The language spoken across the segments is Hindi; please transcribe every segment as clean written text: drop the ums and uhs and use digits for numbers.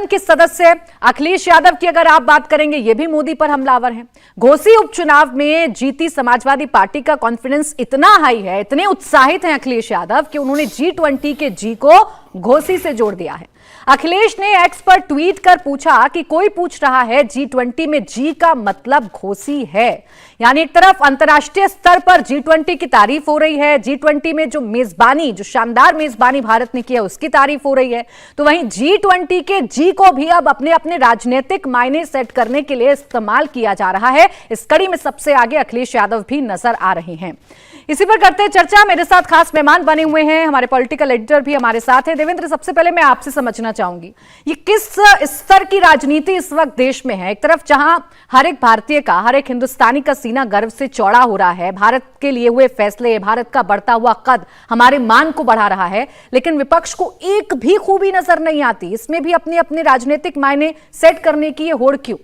सदन के सदस्य अखिलेश यादव की अगर आप बात करेंगे, ये भी मोदी पर हमलावर हैं। घोसी उपचुनाव में जीती समाजवादी पार्टी का कॉन्फिडेंस इतना हाई है, इतने उत्साहित हैं अखिलेश यादव कि उन्होंने G20 के जी को घोसी से जोड़ दिया है। अखिलेश ने एक्स पर ट्वीट कर पूछा कि कोई पूछ रहा है G20 में जी का मतलब घोसी है। यानी एक तरफ अंतर्राष्ट्रीय स्तर पर G20 की तारीफ हो रही है, G20 में जो मेजबानी, जो शानदार मेजबानी भारत ने की है उसकी तारीफ हो रही है, तो वहीं G20 के जी को भी अब अपने अपने राजनीतिक मायने सेट करने के लिए इस्तेमाल किया जा रहा है। इस कड़ी में सबसे आगे अखिलेश यादव भी नजर आ रहे हैं। इसी पर करते हैं चर्चा। मेरे साथ खास मेहमान बने हुए हैं, हमारे पॉलिटिकल एडिटर भी हमारे साथ हैं। देवेंद्र, सबसे पहले मैं आपसे समझना चाहूंगी, ये किस स्तर की राजनीति इस वक्त देश में है? एक तरफ जहां हर एक भारतीय का, हर एक हिंदुस्तानी का सीना गर्व से चौड़ा हो रहा है, भारत के लिए हुए फैसले, भारत का बढ़ता हुआ कद हमारे मान को बढ़ा रहा है, लेकिन विपक्ष को एक भी खूबी नजर नहीं आती। इसमें भी अपने अपने राजनीतिक मायने सेट करने की ये होड़ क्यों?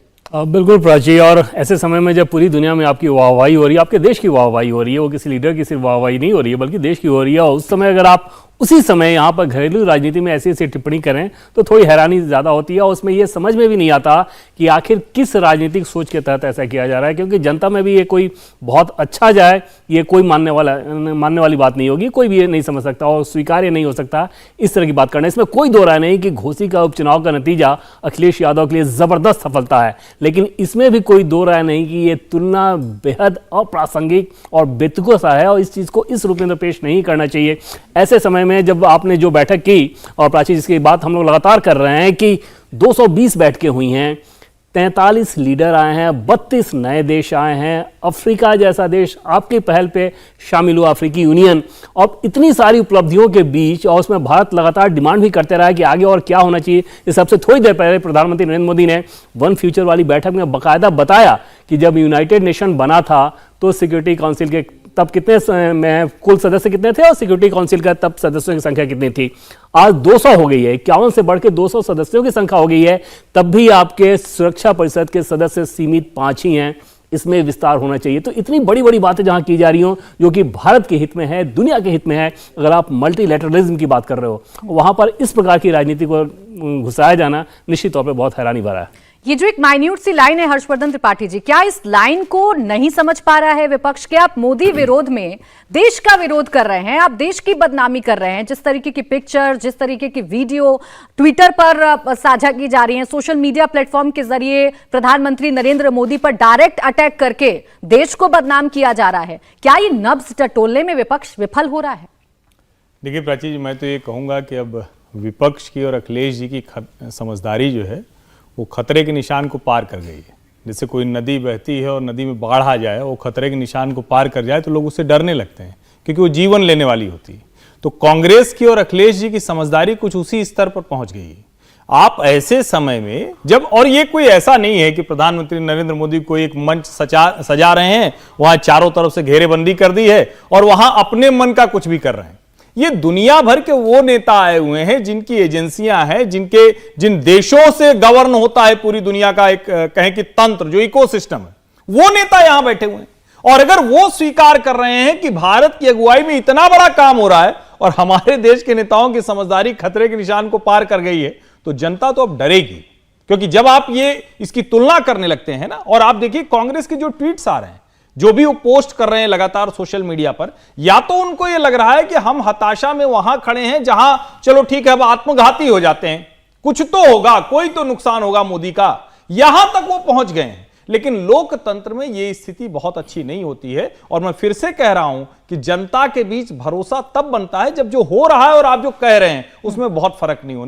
बिल्कुल प्राची, और ऐसे समय में जब पूरी दुनिया में आपकी वाहवाही हो रही है, आपके देश की वाहवाही हो रही है, वो किसी लीडर की सिर्फ वाहवाही नहीं हो रही है बल्कि देश की हो रही है, और उस समय अगर आप उसी समय यहाँ पर घरेलू राजनीति में ऐसी ऐसी टिप्पणी करें तो थोड़ी हैरानी ज़्यादा होती है। और उसमें ये समझ में भी नहीं आता कि आखिर किस राजनीतिक सोच के तहत ऐसा किया जा रहा है, क्योंकि जनता में भी ये कोई बहुत अच्छा जाए, ये कोई मानने वाली बात नहीं होगी। कोई भी ये नहीं समझ सकता और स्वीकार्य नहीं हो सकता इस तरह की बात करना। इसमें कोई दो राय नहीं कि घोसी का उपचुनाव का नतीजा अखिलेश यादव के लिए ज़बरदस्त सफलता है, लेकिन इसमें भी कोई दो राय नहीं कि ये तुलना बेहद अप्रासंगिक और बेतुका सा है, और इस चीज़ को इस रूप में पेश नहीं करना चाहिए। ऐसे समय में जब आपने जो बैठक की, और प्राची जिसकी बात हम लोग लगातार कर रहे हैं कि 220 बैठकें हुई हैं, 43 लीडर आए हैं, 32 नए देश आए हैं, अफ्रीका जैसा देश आपकी पहल पे शामिल हुआ, अफ्रीकी यूनियन, और इतनी सारी उपलब्धियों के बीच, और उसमें भारत लगातार डिमांड भी करते रहा है कि आगे और क्या होना चाहिए। इस सबसे थोड़ी देर पहले प्रधानमंत्री नरेंद्र मोदी ने वन फ्यूचर वाली बैठक में बाकायदा बताया कि जब यूनाइटेड नेशन बना था तो सिक्योरिटी काउंसिल के तब कितने में कुल सदस्य कितने थे और सिक्योरिटी काउंसिल का तब सदस्यों की संख्या कितनी थी? आज 200 हो गई है, 51 से बढ़ के 200 सदस्यों की संख्या हो गई है। तब भी आपके सुरक्षा परिषद के सदस्य सीमित 5 ही हैं। इसमें विस्तार होना चाहिए। तो इतनी बड़ी बड़ी बातें जहां की जा रही हो, जो कि भारत के हित में है, दुनिया के हित में है, अगर आप मल्टीलैटरलिज्म की बात कर रहे हो, वहां पर इस प्रकार की राजनीति को घुसाया जाना निश्चित तौर पर बहुत हैरानी भरा है। ये जो एक माइन्यूट सी लाइन है हर्षवर्धन त्रिपाठी जी, क्या इस लाइन को नहीं समझ पा रहा है विपक्ष? के आप मोदी विरोध में देश का विरोध कर रहे हैं, आप देश की बदनामी कर रहे हैं। जिस तरीके की पिक्चर, जिस तरीके की वीडियो ट्विटर पर साझा की जा रही है, सोशल मीडिया प्लेटफॉर्म के जरिए प्रधानमंत्री नरेंद्र मोदी पर डायरेक्ट अटैक करके देश को बदनाम किया जा रहा है, क्या ये नब्ज टटोलने में विपक्ष विफल हो रहा है? देखिए प्राची जी, मैं तो ये कहूँगा कि अब विपक्ष की और अखिलेश जी की समझदारी जो है वो खतरे के निशान को पार कर गई है। जैसे कोई नदी बहती है और नदी में बाढ़ आ जाए, वो खतरे के निशान को पार कर जाए तो लोग उससे डरने लगते हैं, क्योंकि वो जीवन लेने वाली होती है। तो कांग्रेस की और अखिलेश जी की समझदारी कुछ उसी स्तर पर पहुंच गई है। आप ऐसे समय में जब, और ये कोई ऐसा नहीं है कि प्रधानमंत्री नरेंद्र मोदी को एक मंच सजा रहे हैं, वहां चारों तरफ से घेरेबंदी कर दी है और वहां अपने मन का कुछ भी कर रहे हैं। ये दुनिया भर के वो नेता आए हुए हैं जिनकी एजेंसियां हैं, जिन देशों से गवर्न होता है पूरी दुनिया का एक कहें कि तंत्र, जो इकोसिस्टम है, वो नेता यहां बैठे हुए हैं। और अगर वो स्वीकार कर रहे हैं कि भारत की अगुवाई में इतना बड़ा काम हो रहा है और हमारे देश के नेताओं की समझदारी खतरे के निशान को पार कर गई है, तो जनता तो अब डरेगी। क्योंकि जब आप ये इसकी तुलना करने लगते हैं ना, और आप देखिए कांग्रेस के जो ट्वीट्स आ रहे हैं, जो भी वो पोस्ट कर रहे हैं लगातार सोशल मीडिया पर, या तो उनको ये लग रहा है कि हम हताशा में वहां खड़े हैं जहां चलो ठीक है अब आत्मघाती हो जाते हैं, कुछ तो होगा, कोई तो नुकसान होगा मोदी का, यहां तक वो पहुंच गए हैं। लेकिन लोकतंत्र में ये स्थिति बहुत अच्छी नहीं होती है। और मैं फिर से कह रहा हूं कि जनता के बीच भरोसा तब बनता है जब जो हो रहा है और आप जो कह रहे हैं उसमें बहुत फर्क नहीं हो।